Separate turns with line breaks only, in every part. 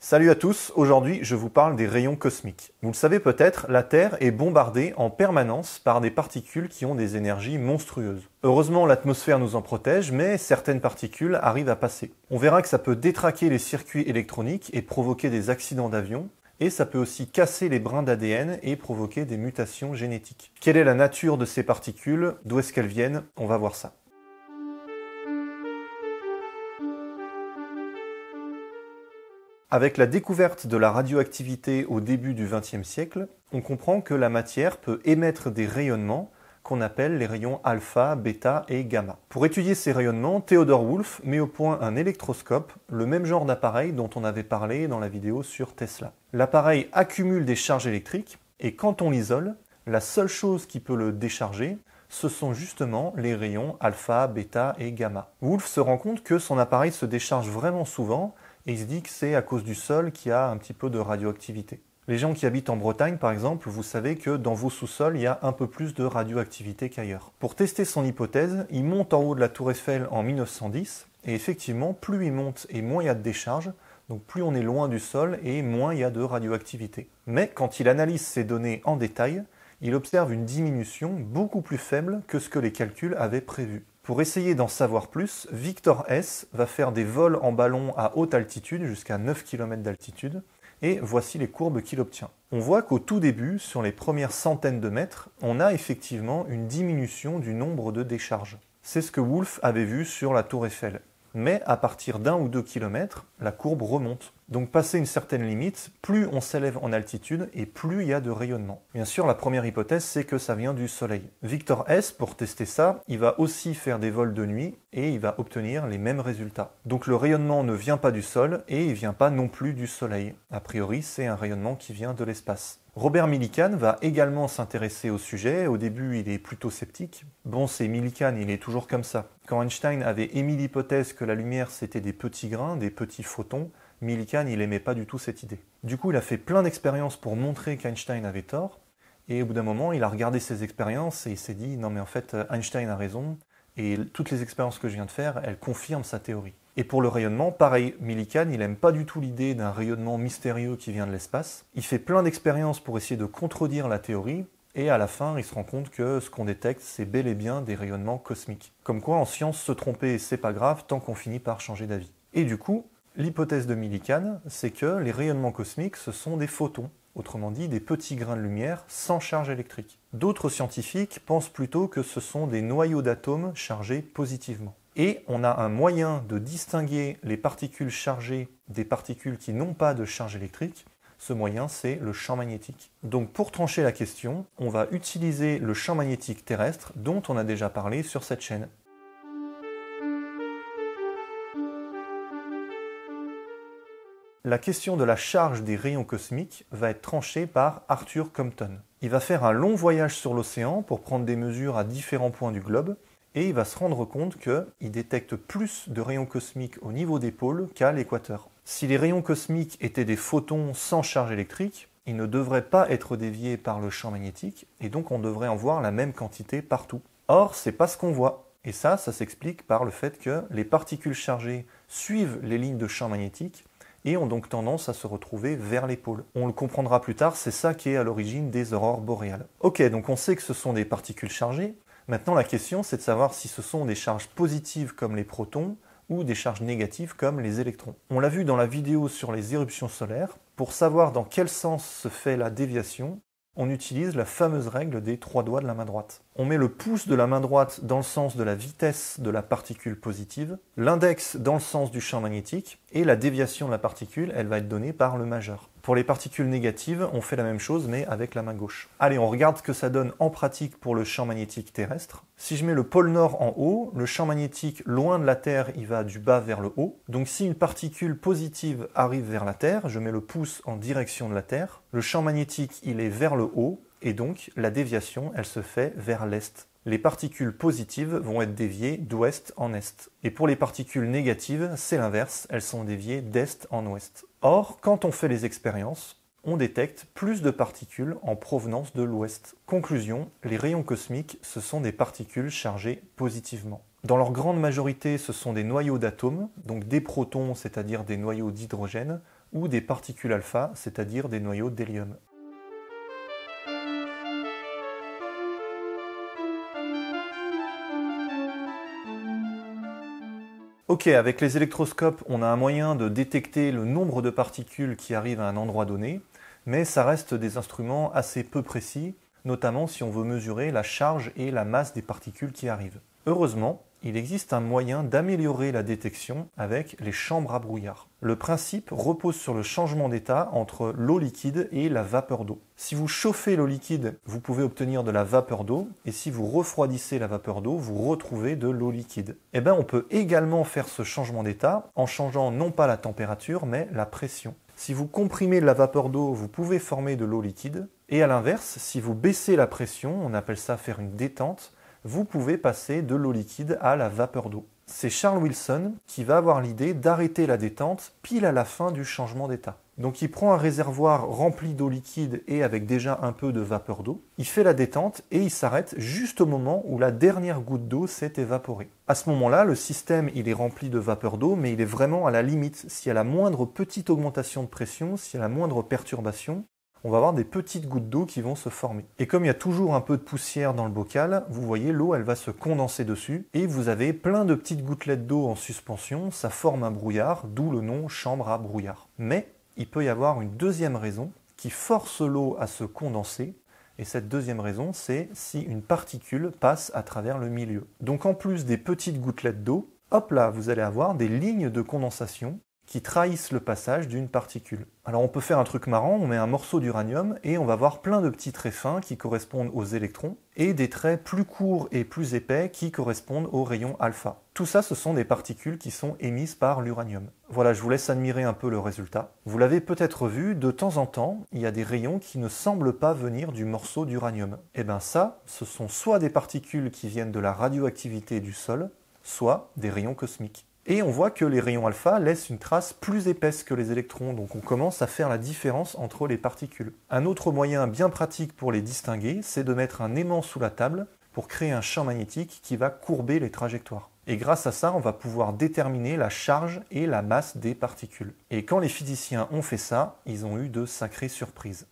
Salut à tous, aujourd'hui je vous parle des rayons cosmiques. Vous le savez peut-être, la Terre est bombardée en permanence par des particules qui ont des énergies monstrueuses. Heureusement l'atmosphère nous en protège, mais certaines particules arrivent à passer. On verra que ça peut détraquer les circuits électroniques et provoquer des accidents d'avion, et ça peut aussi casser les brins d'ADN et provoquer des mutations génétiques. Quelle est la nature de ces particules? D'où est-ce qu'elles viennent? On va voir ça. Avec la découverte de la radioactivité au début du XXe siècle, on comprend que la matière peut émettre des rayonnements qu'on appelle les rayons alpha, bêta et gamma. Pour étudier ces rayonnements, Theodore Wolff met au point un électroscope, le même genre d'appareil dont on avait parlé dans la vidéo sur Tesla. L'appareil accumule des charges électriques et quand on l'isole, la seule chose qui peut le décharger, ce sont justement les rayons alpha, bêta et gamma. Wolff se rend compte que son appareil se décharge vraiment souvent et il se dit que c'est à cause du sol qu'il y a un petit peu de radioactivité. Les gens qui habitent en Bretagne, par exemple, vous savez que dans vos sous-sols, il y a un peu plus de radioactivité qu'ailleurs. Pour tester son hypothèse, il monte en haut de la tour Eiffel en 1910, et effectivement, plus il monte et moins il y a de décharge, donc plus on est loin du sol et moins il y a de radioactivité. Mais quand il analyse ces données en détail, il observe une diminution beaucoup plus faible que ce que les calculs avaient prévu. Pour essayer d'en savoir plus, Victor Hess va faire des vols en ballon à haute altitude, jusqu'à 9 km d'altitude, et voici les courbes qu'il obtient. On voit qu'au tout début, sur les premières centaines de mètres, on a effectivement une diminution du nombre de décharges. C'est ce que Wolff avait vu sur la tour Eiffel. Mais à partir d'1 ou 2 km, la courbe remonte. Donc passé une certaine limite, plus on s'élève en altitude et plus il y a de rayonnement. Bien sûr, la première hypothèse, c'est que ça vient du Soleil. Victor Hess, pour tester ça, il va aussi faire des vols de nuit et il va obtenir les mêmes résultats. Donc le rayonnement ne vient pas du sol et il ne vient pas non plus du Soleil. A priori, c'est un rayonnement qui vient de l'espace. Robert Millikan va également s'intéresser au sujet. Au début, il est plutôt sceptique. Bon, c'est Millikan, il est toujours comme ça. Quand Einstein avait émis l'hypothèse que la lumière c'était des petits grains, des petits photons, Millikan, il aimait pas du tout cette idée. Du coup, il a fait plein d'expériences pour montrer qu'Einstein avait tort. Et au bout d'un moment, il a regardé ses expériences et il s'est dit « Non mais en fait, Einstein a raison. Et toutes les expériences que je viens de faire, elles confirment sa théorie. » Et pour le rayonnement, pareil, Millikan, il n'aime pas du tout l'idée d'un rayonnement mystérieux qui vient de l'espace. Il fait plein d'expériences pour essayer de contredire la théorie, et à la fin, il se rend compte que ce qu'on détecte, c'est bel et bien des rayonnements cosmiques. Comme quoi, en science, se tromper, c'est pas grave, tant qu'on finit par changer d'avis. Et du coup, l'hypothèse de Millikan, c'est que les rayonnements cosmiques, ce sont des photons, autrement dit des petits grains de lumière sans charge électrique. D'autres scientifiques pensent plutôt que ce sont des noyaux d'atomes chargés positivement. Et on a un moyen de distinguer les particules chargées des particules qui n'ont pas de charge électrique. Ce moyen, c'est le champ magnétique. Donc pour trancher la question, on va utiliser le champ magnétique terrestre dont on a déjà parlé sur cette chaîne. La question de la charge des rayons cosmiques va être tranchée par Arthur Compton. Il va faire un long voyage sur l'océan pour prendre des mesures à différents points du globe, et il va se rendre compte qu'il détecte plus de rayons cosmiques au niveau des pôles qu'à l'équateur. Si les rayons cosmiques étaient des photons sans charge électrique, ils ne devraient pas être déviés par le champ magnétique, et donc on devrait en voir la même quantité partout. Or, c'est pas ce qu'on voit. Et ça s'explique par le fait que les particules chargées suivent les lignes de champ magnétique, et ont donc tendance à se retrouver vers les pôles. On le comprendra plus tard, c'est ça qui est à l'origine des aurores boréales. Ok, donc on sait que ce sont des particules chargées. Maintenant, la question, c'est de savoir si ce sont des charges positives comme les protons ou des charges négatives comme les électrons. On l'a vu dans la vidéo sur les éruptions solaires. Pour savoir dans quel sens se fait la déviation, on utilise la fameuse règle des 3 doigts de la main droite. On met le pouce de la main droite dans le sens de la vitesse de la particule positive, l'index dans le sens du champ magnétique, et la déviation de la particule, elle va être donnée par le majeur. Pour les particules négatives, on fait la même chose, mais avec la main gauche. Allez, on regarde ce que ça donne en pratique pour le champ magnétique terrestre. Si je mets le pôle nord en haut, le champ magnétique loin de la Terre, il va du bas vers le haut. Donc si une particule positive arrive vers la Terre, je mets le pouce en direction de la Terre. Le champ magnétique, il est vers le haut, et donc la déviation, elle se fait vers l'est. Les particules positives vont être déviées d'ouest en est. Et pour les particules négatives, c'est l'inverse, elles sont déviées d'est en ouest. Or, quand on fait les expériences, on détecte plus de particules en provenance de l'ouest. Conclusion, les rayons cosmiques, ce sont des particules chargées positivement. Dans leur grande majorité, ce sont des noyaux d'atomes, donc des protons, c'est-à-dire des noyaux d'hydrogène, ou des particules alpha, c'est-à-dire des noyaux d'hélium. Ok, avec les électroscopes, on a un moyen de détecter le nombre de particules qui arrivent à un endroit donné, mais ça reste des instruments assez peu précis, notamment si on veut mesurer la charge et la masse des particules qui arrivent. Heureusement, il existe un moyen d'améliorer la détection avec les chambres à brouillard. Le principe repose sur le changement d'état entre l'eau liquide et la vapeur d'eau. Si vous chauffez l'eau liquide, vous pouvez obtenir de la vapeur d'eau, et si vous refroidissez la vapeur d'eau, vous retrouvez de l'eau liquide. Eh bien, on peut également faire ce changement d'état en changeant non pas la température, mais la pression. Si vous comprimez la vapeur d'eau, vous pouvez former de l'eau liquide, et à l'inverse, si vous baissez la pression, on appelle ça faire une détente, vous pouvez passer de l'eau liquide à la vapeur d'eau. C'est Charles Wilson qui va avoir l'idée d'arrêter la détente pile à la fin du changement d'état. Donc il prend un réservoir rempli d'eau liquide et avec déjà un peu de vapeur d'eau, il fait la détente et il s'arrête juste au moment où la dernière goutte d'eau s'est évaporée. À ce moment-là, le système il est rempli de vapeur d'eau, mais il est vraiment à la limite. S'il y a la moindre petite augmentation de pression, s'il y a la moindre perturbation, on va avoir des petites gouttes d'eau qui vont se former. Et comme il y a toujours un peu de poussière dans le bocal, vous voyez l'eau elle va se condenser dessus et vous avez plein de petites gouttelettes d'eau en suspension, ça forme un brouillard, d'où le nom chambre à brouillard. Mais il peut y avoir une deuxième raison qui force l'eau à se condenser, et cette deuxième raison c'est si une particule passe à travers le milieu. Donc en plus des petites gouttelettes d'eau, hop là, vous allez avoir des lignes de condensation qui trahissent le passage d'une particule. Alors on peut faire un truc marrant, on met un morceau d'uranium et on va voir plein de petits traits fins qui correspondent aux électrons et des traits plus courts et plus épais qui correspondent aux rayons alpha. Tout ça, ce sont des particules qui sont émises par l'uranium. Voilà, je vous laisse admirer un peu le résultat. Vous l'avez peut-être vu, de temps en temps, il y a des rayons qui ne semblent pas venir du morceau d'uranium. Et bien ça, ce sont soit des particules qui viennent de la radioactivité du sol, soit des rayons cosmiques. Et on voit que les rayons alpha laissent une trace plus épaisse que les électrons, donc on commence à faire la différence entre les particules. Un autre moyen bien pratique pour les distinguer, c'est de mettre un aimant sous la table pour créer un champ magnétique qui va courber les trajectoires. Et grâce à ça, on va pouvoir déterminer la charge et la masse des particules. Et quand les physiciens ont fait ça, ils ont eu de sacrées surprises.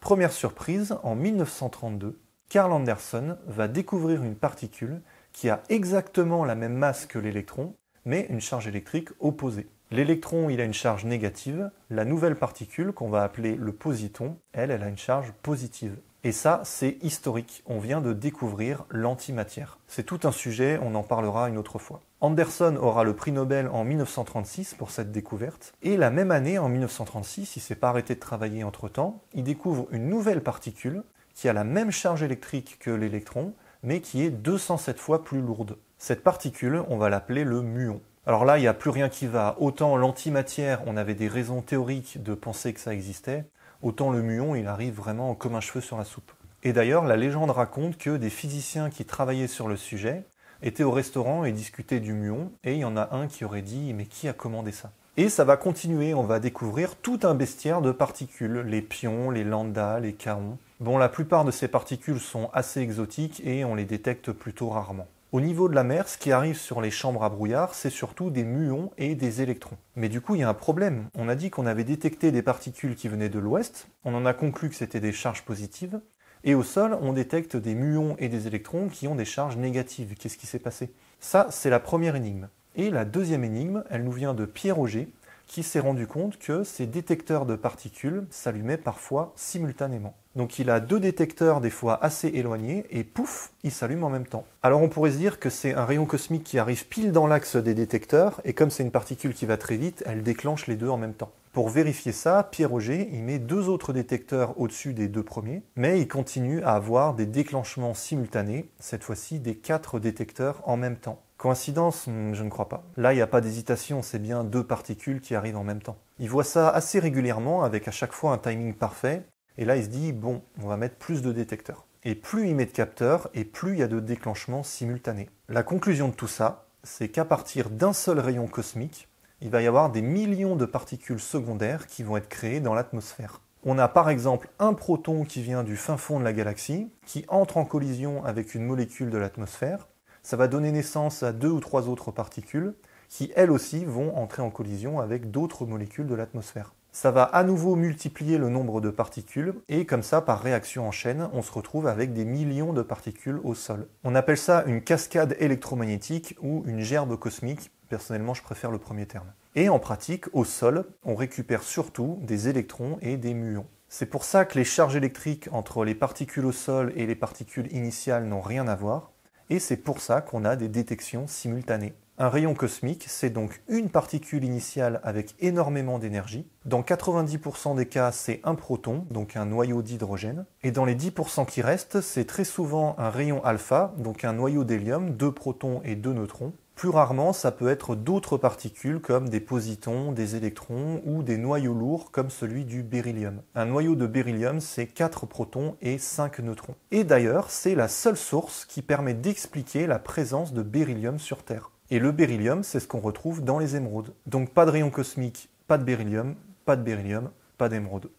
Première surprise, en 1932, Carl Anderson va découvrir une particule qui a exactement la même masse que l'électron, mais une charge électrique opposée. L'électron, il a une charge négative, la nouvelle particule, qu'on va appeler le positon, elle a une charge positive. Et ça, c'est historique, on vient de découvrir l'antimatière. C'est tout un sujet, on en parlera une autre fois. Anderson aura le prix Nobel en 1936 pour cette découverte, et la même année, en 1936, il ne s'est pas arrêté de travailler entre-temps, il découvre une nouvelle particule qui a la même charge électrique que l'électron, mais qui est 207 fois plus lourde. Cette particule, on va l'appeler le muon. Alors là, il n'y a plus rien qui va. Autant l'antimatière, on avait des raisons théoriques de penser que ça existait, autant le muon, il arrive vraiment comme un cheveu sur la soupe. Et d'ailleurs, la légende raconte que des physiciens qui travaillaient sur le sujet étaient au restaurant et discutaient du muon, et il y en a un qui aurait dit « mais qui a commandé ça ?» Et ça va continuer, on va découvrir tout un bestiaire de particules, les pions, les lambdas, les kaons. Bon, la plupart de ces particules sont assez exotiques et on les détecte plutôt rarement. Au niveau de la mer, ce qui arrive sur les chambres à brouillard, c'est surtout des muons et des électrons. Mais du coup, il y a un problème. On a dit qu'on avait détecté des particules qui venaient de l'ouest, on en a conclu que c'était des charges positives, et au sol, on détecte des muons et des électrons qui ont des charges négatives. Qu'est-ce qui s'est passé? Ça, c'est la première énigme. Et la deuxième énigme, elle nous vient de Pierre Auger, qui s'est rendu compte que ces détecteurs de particules s'allumaient parfois simultanément. Donc il a deux détecteurs des fois assez éloignés et pouf, ils s'allument en même temps. Alors on pourrait se dire que c'est un rayon cosmique qui arrive pile dans l'axe des détecteurs et comme c'est une particule qui va très vite, elle déclenche les deux en même temps. Pour vérifier ça, Pierre Auger il met deux autres détecteurs au-dessus des deux premiers, mais il continue à avoir des déclenchements simultanés, cette fois-ci des 4 détecteurs en même temps. Coïncidence? Je ne crois pas. Là, il n'y a pas d'hésitation, c'est bien deux particules qui arrivent en même temps. Il voit ça assez régulièrement, avec à chaque fois un timing parfait, et là il se dit, bon, on va mettre plus de détecteurs. Et plus il met de capteurs, et plus il y a de déclenchements simultanés. La conclusion de tout ça, c'est qu'à partir d'un seul rayon cosmique, il va y avoir des millions de particules secondaires qui vont être créées dans l'atmosphère. On a par exemple un proton qui vient du fin fond de la galaxie, qui entre en collision avec une molécule de l'atmosphère. Ça va donner naissance à 2 ou 3 autres particules, qui elles aussi vont entrer en collision avec d'autres molécules de l'atmosphère. Ça va à nouveau multiplier le nombre de particules, et comme ça, par réaction en chaîne, on se retrouve avec des millions de particules au sol. On appelle ça une cascade électromagnétique ou une gerbe cosmique. Personnellement, je préfère le premier terme. Et en pratique, au sol, on récupère surtout des électrons et des muons. C'est pour ça que les charges électriques entre les particules au sol et les particules initiales n'ont rien à voir, et c'est pour ça qu'on a des détections simultanées. Un rayon cosmique, c'est donc une particule initiale avec énormément d'énergie. Dans 90% des cas, c'est un proton, donc un noyau d'hydrogène. Et dans les 10% qui restent, c'est très souvent un rayon alpha, donc un noyau d'hélium, 2 protons et 2 neutrons. Plus rarement, ça peut être d'autres particules comme des positons, des électrons ou des noyaux lourds comme celui du beryllium. Un noyau de beryllium, c'est 4 protons et 5 neutrons. Et d'ailleurs, c'est la seule source qui permet d'expliquer la présence de beryllium sur Terre. Et le beryllium, c'est ce qu'on retrouve dans les émeraudes. Donc pas de rayon cosmique, pas de beryllium, pas d'émeraude.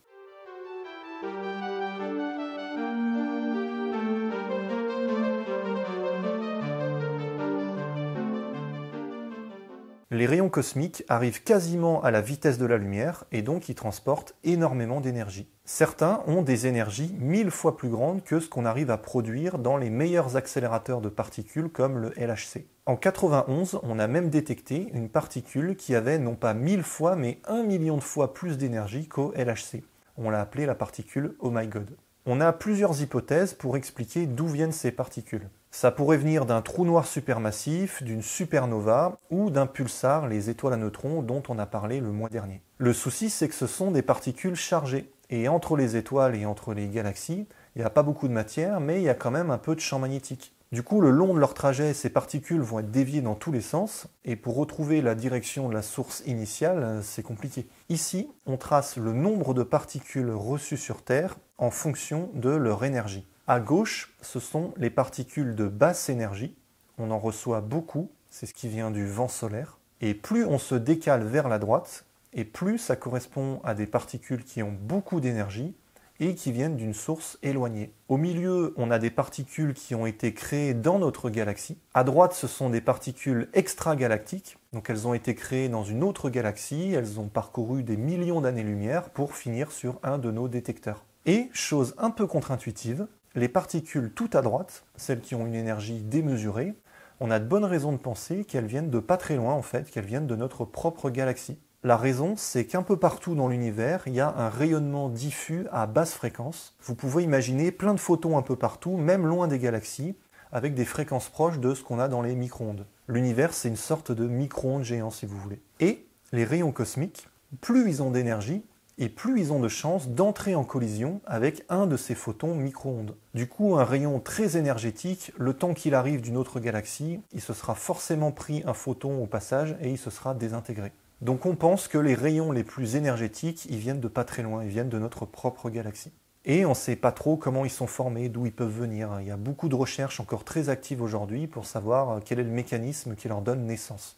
Les rayons cosmiques arrivent quasiment à la vitesse de la lumière et donc ils transportent énormément d'énergie. Certains ont des énergies 1000 fois plus grandes que ce qu'on arrive à produire dans les meilleurs accélérateurs de particules comme le LHC. En 91, on a même détecté une particule qui avait non pas 1000 fois mais 1 million de fois plus d'énergie qu'au LHC. On l'a appelée la particule Oh My God. On a plusieurs hypothèses pour expliquer d'où viennent ces particules. Ça pourrait venir d'un trou noir supermassif, d'une supernova ou d'un pulsar, les étoiles à neutrons dont on a parlé le mois dernier. Le souci, c'est que ce sont des particules chargées. Et entre les étoiles et entre les galaxies, il n'y a pas beaucoup de matière, mais il y a quand même un peu de champ magnétique. Du coup, le long de leur trajet, ces particules vont être déviées dans tous les sens, et pour retrouver la direction de la source initiale, c'est compliqué. Ici, on trace le nombre de particules reçues sur Terre en fonction de leur énergie. À gauche, ce sont les particules de basse énergie. On en reçoit beaucoup, c'est ce qui vient du vent solaire. Et plus on se décale vers la droite, et plus ça correspond à des particules qui ont beaucoup d'énergie et qui viennent d'une source éloignée. Au milieu, on a des particules qui ont été créées dans notre galaxie. À droite, ce sont des particules extragalactiques. Donc elles ont été créées dans une autre galaxie, elles ont parcouru des millions d'années-lumière pour finir sur un de nos détecteurs. Et, chose un peu contre-intuitive, les particules tout à droite, celles qui ont une énergie démesurée, on a de bonnes raisons de penser qu'elles viennent de pas très loin en fait, qu'elles viennent de notre propre galaxie. La raison, c'est qu'un peu partout dans l'univers, il y a un rayonnement diffus à basse fréquence. Vous pouvez imaginer plein de photons un peu partout, même loin des galaxies, avec des fréquences proches de ce qu'on a dans les micro-ondes. L'univers, c'est une sorte de micro-ondes géant, si vous voulez. Et les rayons cosmiques, plus ils ont d'énergie, et plus ils ont de chances d'entrer en collision avec un de ces photons micro-ondes. Du coup, un rayon très énergétique, le temps qu'il arrive d'une autre galaxie, il se sera forcément pris un photon au passage et il se sera désintégré. Donc on pense que les rayons les plus énergétiques, ils viennent de pas très loin, ils viennent de notre propre galaxie. Et on ne sait pas trop comment ils sont formés, d'où ils peuvent venir. Il y a beaucoup de recherches encore très actives aujourd'hui pour savoir quel est le mécanisme qui leur donne naissance.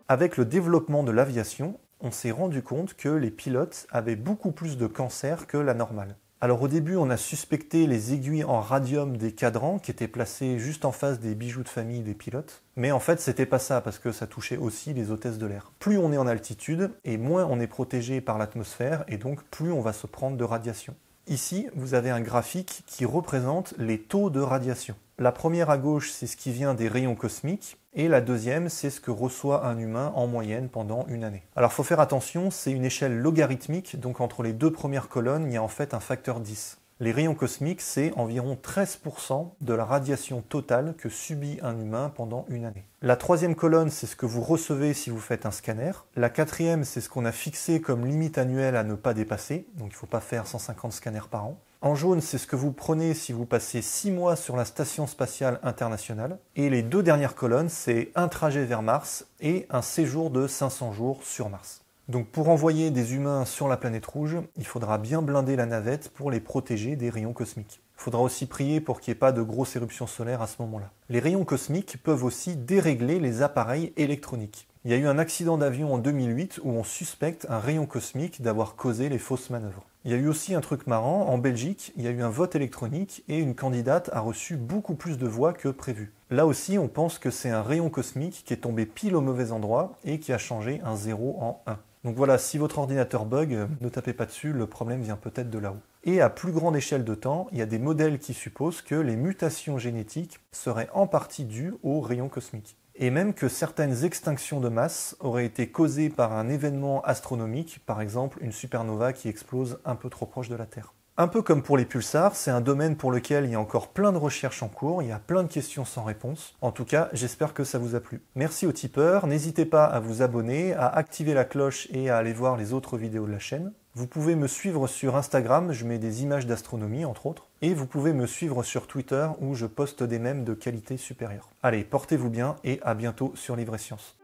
Avec le développement de l'aviation, on s'est rendu compte que les pilotes avaient beaucoup plus de cancers que la normale. Alors au début, on a suspecté les aiguilles en radium des cadrans qui étaient placés juste en face des bijoux de famille des pilotes. Mais en fait, c'était pas ça parce que ça touchait aussi les hôtesses de l'air. Plus on est en altitude et moins on est protégé par l'atmosphère et donc plus on va se prendre de radiation. Ici, vous avez un graphique qui représente les taux de radiation. La première à gauche, c'est ce qui vient des rayons cosmiques, et la deuxième, c'est ce que reçoit un humain en moyenne pendant une année. Alors il faut faire attention, c'est une échelle logarithmique, donc entre les deux premières colonnes, il y a en fait un facteur 10. Les rayons cosmiques, c'est environ 13% de la radiation totale que subit un humain pendant une année. La troisième colonne, c'est ce que vous recevez si vous faites un scanner. La quatrième, c'est ce qu'on a fixé comme limite annuelle à ne pas dépasser, donc il ne faut pas faire 150 scanners par an. En jaune, c'est ce que vous prenez si vous passez 6 mois sur la Station spatiale internationale. Et les deux dernières colonnes, c'est un trajet vers Mars et un séjour de 500 jours sur Mars. Donc pour envoyer des humains sur la planète rouge, il faudra bien blinder la navette pour les protéger des rayons cosmiques. Il faudra aussi prier pour qu'il n'y ait pas de grosses éruptions solaires à ce moment-là. Les rayons cosmiques peuvent aussi dérégler les appareils électroniques. Il y a eu un accident d'avion en 2008 où on suspecte un rayon cosmique d'avoir causé les fausses manœuvres. Il y a eu aussi un truc marrant, en Belgique, il y a eu un vote électronique et une candidate a reçu beaucoup plus de voix que prévu. Là aussi, on pense que c'est un rayon cosmique qui est tombé pile au mauvais endroit et qui a changé un 0 en 1. Donc voilà, si votre ordinateur bug, ne tapez pas dessus, le problème vient peut-être de là-haut. Et à plus grande échelle de temps, il y a des modèles qui supposent que les mutations génétiques seraient en partie dues aux rayons cosmiques. Et même que certaines extinctions de masse auraient été causées par un événement astronomique, par exemple une supernova qui explose un peu trop proche de la Terre. Un peu comme pour les pulsars, c'est un domaine pour lequel il y a encore plein de recherches en cours, il y a plein de questions sans réponse. En tout cas, j'espère que ça vous a plu. Merci aux tipeurs, n'hésitez pas à vous abonner, à activer la cloche et à aller voir les autres vidéos de la chaîne. Vous pouvez me suivre sur Instagram, je mets des images d'astronomie entre autres, et vous pouvez me suivre sur Twitter où je poste des mèmes de qualité supérieure. Allez, portez-vous bien et à bientôt sur Livre et Sciences.